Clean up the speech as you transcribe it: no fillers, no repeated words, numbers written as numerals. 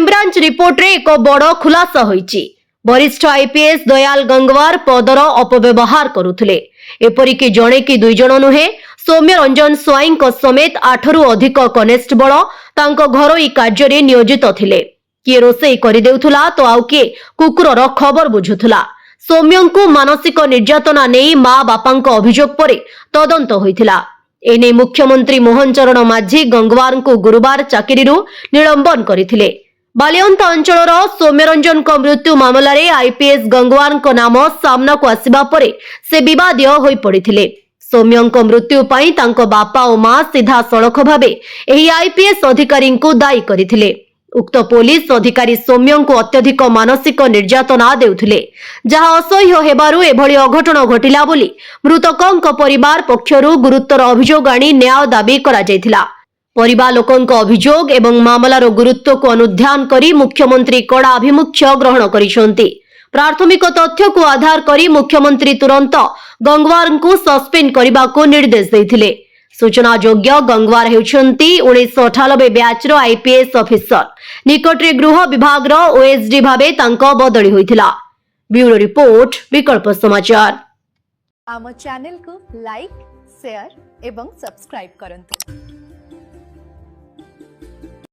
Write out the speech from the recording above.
Crime branch report रे एक बड़ खुलासा होईची। वरिष्ठ आईपीएस दयाल गंगवार पदर अपव्यवहार करुथिले। एपरिकी जणे कि दुई जण नुहे, सौम्य रंजन स्वाई समेत 8 रु अधिक कनेस्टेबल तांको घरोई कार्य नियोजित थिले। किए रोषेई करिदेउथुला तो आउ किए कुकुरर खबर बुझुथुला। सौम्यंकु मानसिक निर्यातना नेई मां बापांको अभियोग परे तदंत होइथिला। एने मुख्यमंत्री मोहन चरण माझी गंगवार को गुरुवार चाकरीरू निलंबन करथिले। बालियंत अंचलर सौम्यरंजन मृत्यु मामला रे आईपीएस गंगवार नाम सामना को आसिबा परे से विवादीय होई पड़िथिले। सौम्यंक मृत्यु पई तांको बापा और मां सीधा सड़क भाबे एही आईपीएस अधिकारी को दायी करथिले। उक्त पुलिस अधिकारी सौम्यंक अत्यधिक मानसिक निर्यातना देउथिले, जहा असह्य हेबारु एभली अघटन घटिला बोली मृतकंक परिवार पक्षरु गुरुतर अभियोग आनी न्याय दाबी करा जायथिला। परिवार लोकंक अभियोग एवं मामलार गुरुत्व को अनुध्यान करी मुख्यमंत्री कड़ा आभिमुख्य ग्रहण करिसंती। प्राथमिक तथ्य को आधार करी मुख्यमंत्री तुरंत गंगवार को सस्पेंड करने को निर्देश देथिले। सूचना योग्य गंगवार हेउछंती 1998 बैच आईपीएस ऑफिसर। निकटरे गृह विभाग ओएसडी भाबे तांको बदली होइथिला। ब्यूरो रिपोर्ट विकल्प समाचार। आम चैनल को लाइक, शेयर एवं सब्सक्राइब करंतु।